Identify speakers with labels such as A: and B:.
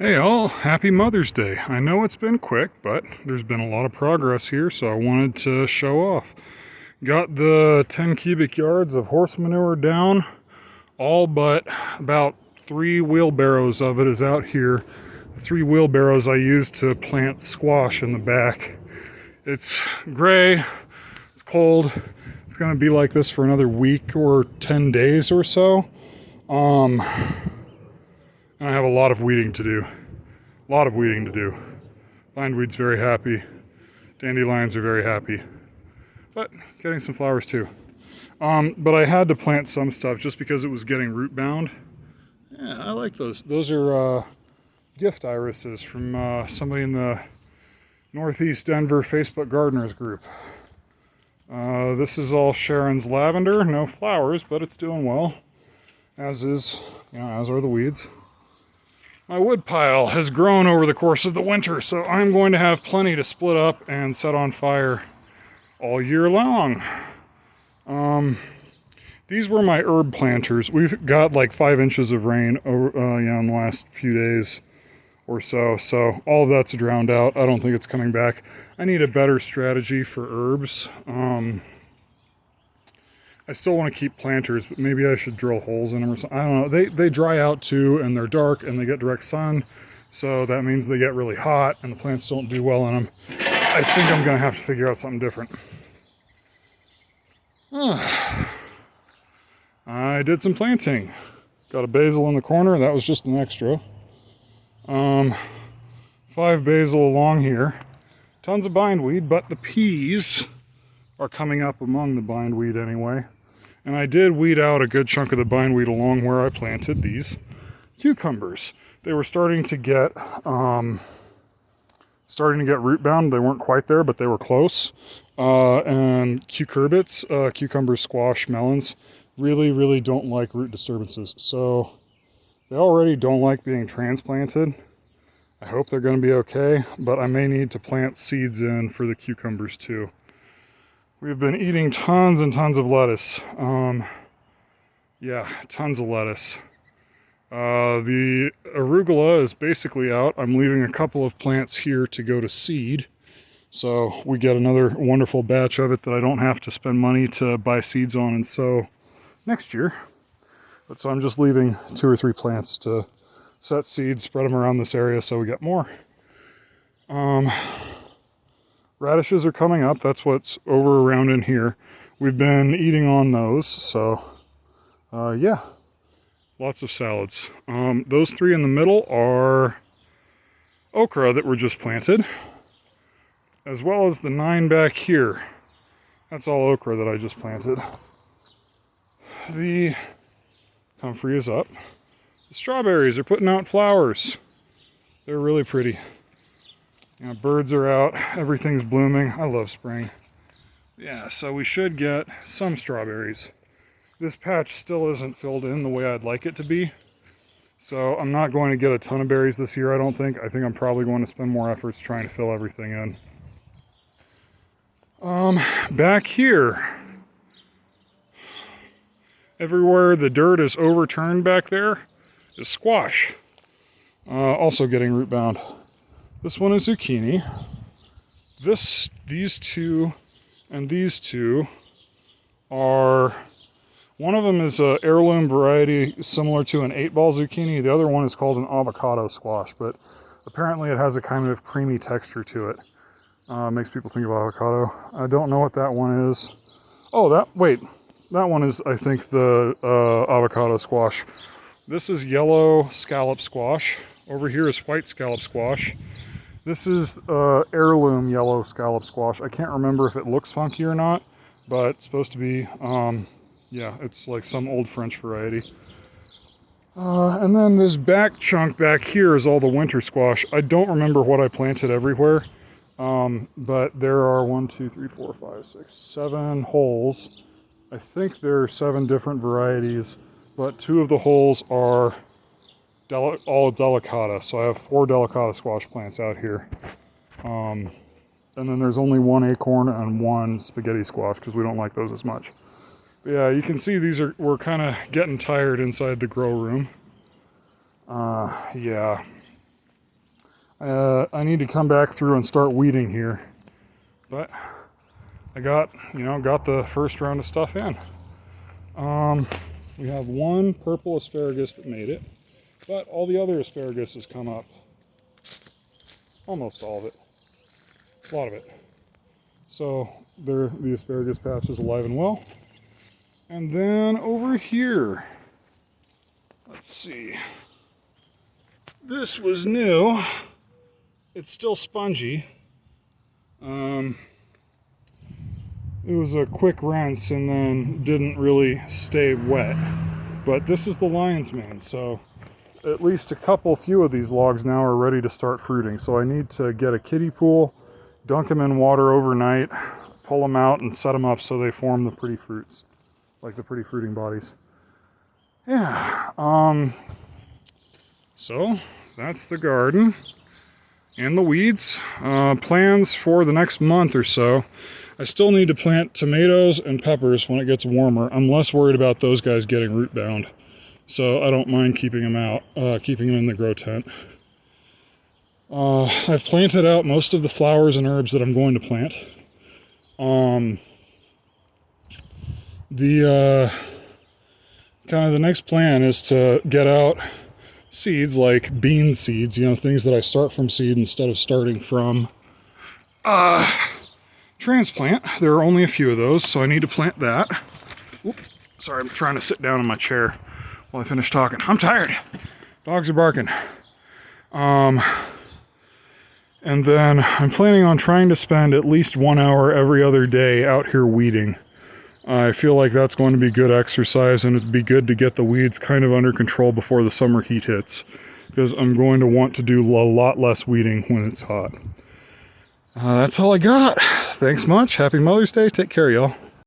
A: Hey all, happy Mother's Day. I know it's been quick, but there's been a lot of progress here, so I wanted to show off. Got the 10 cubic yards of horse manure down, all but about 3 wheelbarrows of it is out here. The 3 wheelbarrows I used to plant squash in the back. It's gray, it's cold, it's gonna be like this for another week or 10 days or so. And I have a lot of weeding to do. A lot of weeding to do. Bindweed's very happy. Dandelions are very happy. But getting some flowers too. But I had to plant some stuff just because it was getting root bound. Yeah, I like those. Those are gift irises from somebody in the Northeast Denver Facebook Gardeners group. This is all Sharon's lavender. No flowers, but it's doing well. As are the weeds. My wood pile has grown over the course of the winter, so I'm going to have plenty to split up and set on fire all year long. These were my herb planters. We've got like 5 inches of rain over, in the last few days or so, so all of that's drowned out. I don't think it's coming back. I need a better strategy for herbs. I still want to keep planters, but maybe I should drill holes in them or something. I don't know. They dry out too, and they're dark, and they get direct sun, so that means they get really hot, and the plants don't do well in them. I think I'm going to have to figure out something different. I did some planting. Got a basil in the corner. That was just an extra. 5 basil along here. Tons of bindweed, but the peas are coming up among the bindweed anyway. And I did weed out a good chunk of the bindweed along where I planted these cucumbers. They were starting to get root bound. They weren't quite there, but they were close. And cucurbits, cucumbers, squash, melons, really don't like root disturbances. So they already don't like being transplanted. I hope they're going to be okay, but I may need to plant seeds in for the cucumbers too. We've been eating tons and tons of lettuce. Yeah, tons of lettuce. The arugula is basically out. I'm leaving a couple of plants here to go to seed. So we get another wonderful batch of it that I don't have to spend money to buy seeds on and sow next year. But so I'm just leaving 2 or 3 plants to set seeds, spread them around this area so we get more. Radishes are coming up. That's what's over around in here. We've been eating on those, so yeah, lots of salads. Those 3 in the middle are okra that were just planted, as well as the 9 back here. That's all okra that I just planted. The comfrey is up. The strawberries are putting out flowers. They're really pretty. Birds are out, everything's blooming. I love spring. Yeah, so we should get some strawberries. This patch still isn't filled in the way I'd like it to be. So I'm not going to get a ton of berries this year, I don't think. I think I'm probably going to spend more efforts trying to fill everything in. Back here, everywhere the dirt is overturned back there is squash. Also getting root bound. This one is zucchini. These 2 and these 2 are, one of them is an heirloom variety similar to an 8-ball zucchini. The other one is called an avocado squash, but apparently it has a kind of creamy texture to it. Makes people think of avocado. I don't know what that one is. Oh, that one is, I think, the avocado squash. This is yellow scallop squash. Over here is white scallop squash. This is heirloom yellow scallop squash. I can't remember if it looks funky or not, but it's supposed to be, yeah, it's like some old French variety. And then this back chunk back here is all the winter squash. I don't remember what I planted everywhere, but there are 1, 2, 3, 4, 5, 6, 7 holes. I think there are 7 different varieties, but 2 of the holes are all delicata, so I have 4 delicata squash plants out here. And then there's only 1 acorn and 1 spaghetti squash because we don't like those as much. But yeah, you can see we're kind of getting tired inside the grow room. Yeah. I need to come back through and start weeding here. But I got the first round of stuff in. We have one purple asparagus that made it, but all the other asparagus has come up. Almost all of it. A lot of it. So the asparagus patch is alive and well. And then over here, let's see. This was new. It's still spongy. It was a quick rinse and then didn't really stay wet. But this is the lion's mane, so at least a few of these logs now are ready to start fruiting. So I need to get a kiddie pool, dunk them in water overnight, pull them out and set them up so they form the pretty fruits, like the pretty fruiting bodies. Yeah, so that's the garden and the weeds. Plans for the next month or so. I still need to plant tomatoes and peppers when it gets warmer. I'm less worried about those guys getting root bound, so I don't mind keeping them out, keeping them in the grow tent. I've planted out most of the flowers and herbs that I'm going to plant. The next plan is to get out seeds like bean seeds, things that I start from seed instead of starting from transplant. There are only a few of those, so I need to plant that. Oops, sorry, I'm trying to sit down in my chair while I finish talking. I'm tired. Dogs are barking. And then I'm planning on trying to spend at least 1 hour every other day out here weeding. I feel like that's going to be good exercise, and it'd be good to get the weeds kind of under control before the summer heat hits, because I'm going to want to do a lot less weeding when it's hot. That's all I got. Thanks much. Happy Mother's Day. Take care, y'all.